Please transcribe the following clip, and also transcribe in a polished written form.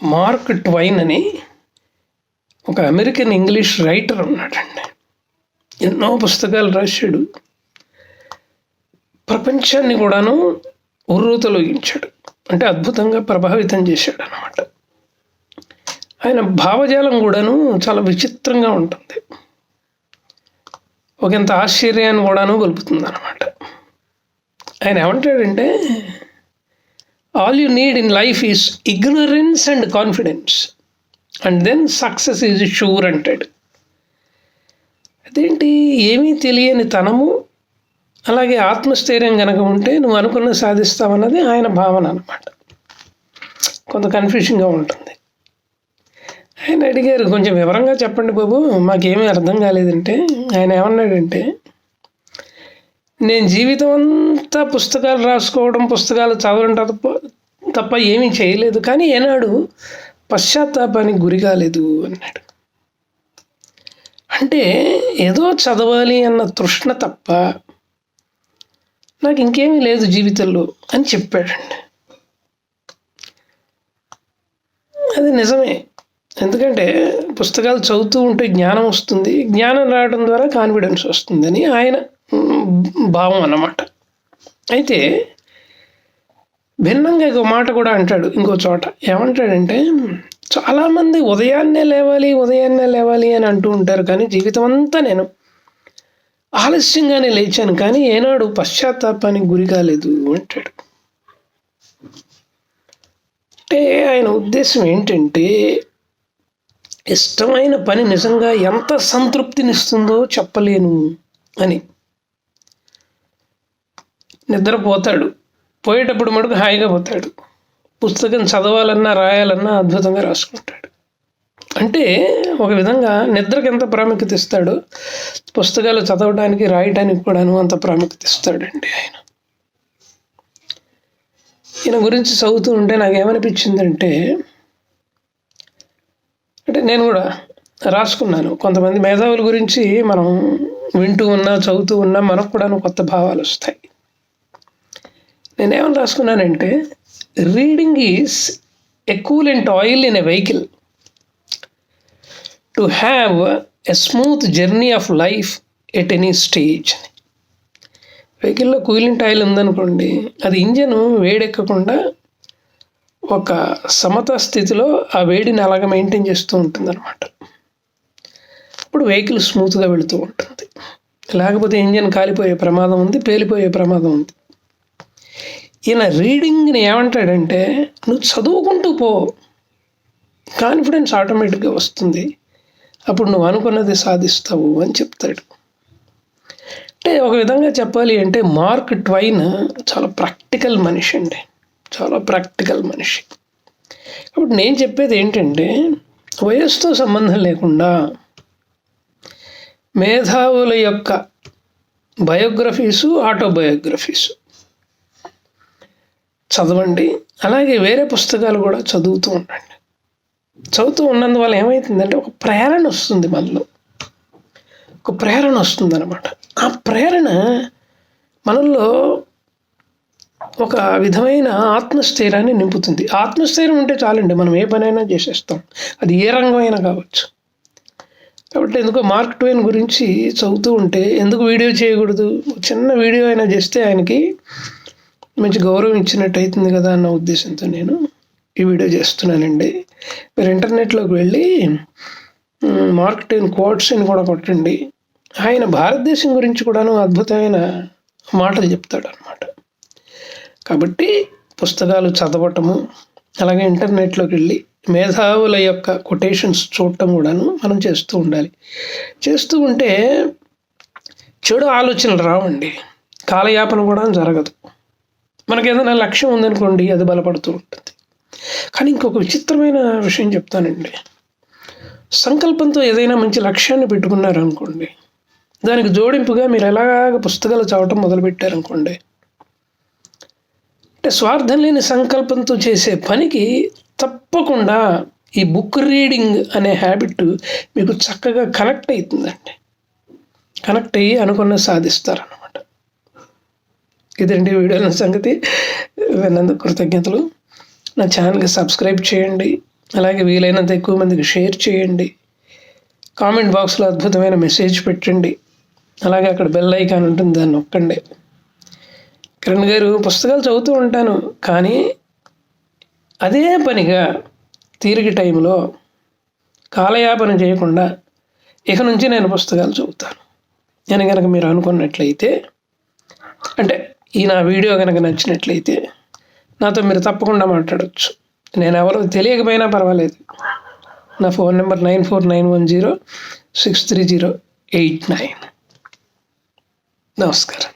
Mark Twain అని ఒక American English writer ఉన్నాడండి. ఎన్నో పుస్తకాలు రాశాడు. ప్రపంచాన్ని కూడాను ఉర్రూతలొగించాడు. అంటే అద్భుతంగా ప్రభావితం చేశాడు అన్నమాట. ఆయన భావజాలం కూడాను చాలా విచిత్రంగా ఉంటుంది. ఒకంత ఆశ్చర్యాన్ని కూడాను గొలుపుతుంది అన్నమాట. ఆయన ఏమంటాడంటే, all you need in life is ignorance and confidence and then success is sure అంటాడు. అదేంటి, ఏమీ తెలియని తనము అలాగే ఆత్మస్థైర్యం కనుక ఉంటే నువ్వు అనుకున్న సాధిస్తావన్నది ఆయన భావన అన్నమాట. కొంత కన్ఫ్యూషన్గా ఉంటుంది. ఆయన అడిగారు, కొంచెం వివరంగా చెప్పండి బాబు, మాకేమీ అర్థం కాలేదంటే ఆయన ఏమన్నాడంటే, నేను జీవితం అంతా పుస్తకాలు రాసుకోవడం, పుస్తకాలు చదవడం తప్ప ఏమీ చేయలేదు, కానీ ఏనాడు పశ్చాత్తాపానికి గురి కాలేదు అన్నాడు. అంటే ఏదో చదవాలి అన్న తృష్ణ తప్ప నాకు ఇంకేమీ లేదు జీవితంలో అని చెప్పాడండి. అది నిజమే. ఎందుకంటే పుస్తకాలు చదువుతూ ఉంటే జ్ఞానం వస్తుంది, జ్ఞానం రావడం ద్వారా కాన్ఫిడెన్స్ వస్తుందని ఆయన భావం అన్నమాట. అయితే భిన్నంగా ఇంకో మాట కూడా అంటాడు ఇంకో చోట. ఏమంటాడంటే, చాలామంది ఉదయాన్నే లేవాలి అని అంటూ ఉంటారు, కానీ జీవితం అంతా నేను ఆలస్యంగానే లేచాను, కానీ ఏనాడు పశ్చాత్తాపానికి గురి కాలేదు అంటాడు. అంటే ఆయన ఉద్దేశం ఏంటంటే, ఇష్టమైన పని నిజంగా ఎంత సంతృప్తినిస్తుందో చెప్పలేను అని. నిద్రపోతాడు, పోయేటప్పుడు మటుకు హాయిగా పోతాడు. పుస్తకం చదవాలన్నా రాయాలన్నా అద్భుతంగా రాసుకుంటాడు. అంటే ఒక విధంగా నిద్రకి ఎంత ప్రాముఖ్యత ఇస్తాడో పుస్తకాలు చదవడానికి రాయడానికి కూడాను అంత ప్రాముఖ్యత ఇస్తాడండి ఆయన. ఈయన గురించి చదువుతూ ఉంటే నాకేమనిపించిందంటే, అంటే నేను కూడా రాసుకున్నాను. కొంతమంది మేధావుల గురించి మనం వింటూ ఉన్నా చదువుతూ ఉన్నా మనకు కూడా కొత్త భావాలు వస్తాయి. నేనేమని రాసుకున్నానంటే, reading is a coolant oil in a vehicle to have a smooth journey of life at any stage. వెహికల్లో కూలెంట్ ఆయిల్ ఉందనుకోండి, అది ఇంజన్ వేడెక్కకుండా ఒక సమత స్థితిలో ఆ వేడిని అలాగ మెయింటైన్ చేస్తూ ఉంటుంది అనమాట. అప్పుడు వెహికల్ స్మూత్గా వెళుతూ ఉంటుంది. లేకపోతే ఇంజన్ కాలిపోయే ప్రమాదం ఉంది, పేలిపోయే ప్రమాదం ఉంది. ఈయన రీడింగ్ని ఏమంటాడంటే, నువ్వు చదువుకుంటూ పో, కాన్ఫిడెన్స్ ఆటోమేటిక్గా వస్తుంది, అప్పుడు నువ్వు అనుకున్నది సాధిస్తావు అని చెప్తాడు. అంటే ఒక విధంగా చెప్పాలి అంటే మార్క్ ట్వైన్ చాలా ప్రాక్టికల్ మనిషి అండి, చాలా ప్రాక్టికల్ మనిషి. కాబట్టి నేను చెప్పేది ఏంటంటే, వయస్సుతో సంబంధం లేకుండా మేధావుల యొక్క బయోగ్రఫీసు, ఆటోబయోగ్రఫీసు చదవండి. అలాగే వేరే పుస్తకాలు కూడా చదువుతూ ఉండండి. చదువుతూ ఉన్నందువల్ల ఏమవుతుందంటే ఒక ప్రేరణ వస్తుంది, మనలో ఒక ప్రేరణ వస్తుంది అనమాట. ఆ ప్రేరణ మనలో ఒక విధమైన ఆత్మస్థైర్యాన్ని నింపుతుంది. ఆత్మస్థైర్యం ఉంటే చాలండి, మనం ఏ పనైనా చేసేస్తాం, అది ఏ రంగమైనా కావచ్చు. కాబట్టి ఎందుకో మార్క్ ట్వైన్ గురించి చదువుతూ ఉంటే ఎందుకు వీడియో చేయకూడదు, చిన్న వీడియో అయినా చేస్తే ఆయనకి మంచి గౌరవం ఇచ్చినట్టు అవుతుంది కదా అన్న ఉద్దేశంతో నేను ఈ వీడియో చేస్తున్నానండి. మీరు ఇంటర్నెట్లోకి వెళ్ళి మార్క్ ట్వైన్ కోట్స్ అని కూడా కొట్టండి. ఆయన భారతదేశం గురించి కూడాను అద్భుతమైన మాటలు చెప్తాడు అనమాట. కాబట్టి పుస్తకాలు చదవటము, అలాగే ఇంటర్నెట్లోకి వెళ్ళి మేధావుల యొక్క కొటేషన్స్ చూడటం కూడాను మనం చేస్తూ ఉండాలి. చేస్తూ ఉంటే చెడు ఆలోచనలు రావండి, కాలయాపన కూడా జరగదు. మనకు ఏదైనా లక్ష్యం ఉందనుకోండి, అది బలపడుతూ ఉంటుంది. కానీ ఇంకొక విచిత్రమైన విషయం చెప్తానండి. సంకల్పంతో ఏదైనా మంచి లక్ష్యాన్ని పెట్టుకున్నారనుకోండి, దానికి జోడింపుగా మీరు ఎలాగ పుస్తకాలు చదవటం మొదలుపెట్టారనుకోండి, అంటే స్వార్థం లేని సంకల్పంతో చేసే పనికి తప్పకుండా ఈ బుక్ రీడింగ్ అనే హ్యాబిట్ మీకు చక్కగా కనెక్ట్ అవుతుందండి. కనెక్ట్ అయ్యి అనుకున్న సాధిస్తారన్నమాట. ఇదండి వీడియోల సంగతి. విన్నందుకు కృతజ్ఞతలు. నా ఛానల్కి సబ్స్క్రైబ్ చేయండి, అలాగే వీలైనంత ఎక్కువ మందికి షేర్ చేయండి. కామెంట్ బాక్స్లో అద్భుతమైన మెసేజ్ పెట్టండి. అలాగే అక్కడ బెల్ ఐకాన్ ఉంటుంది, దాన్ని నొక్కండి. కిరణ్ గారు పుస్తకాలు చదువుతూ ఉంటాను, కానీ అదే పనిగా తీరిక టైంలో కాలయాపన చేయకుండా ఇక నుంచి నేను పుస్తకాలు చదువుతాను అని కనుక మీరు అనుకున్నట్లయితే, అంటే ఈ నా వీడియో కనుక నచ్చినట్లయితే నాతో మీరు తప్పకుండా మాట్లాడవచ్చు. నేను ఎవరో తెలియకపోయినా పర్వాలేదు. నా ఫోన్ నెంబర్ 9491063089. నమస్కారం.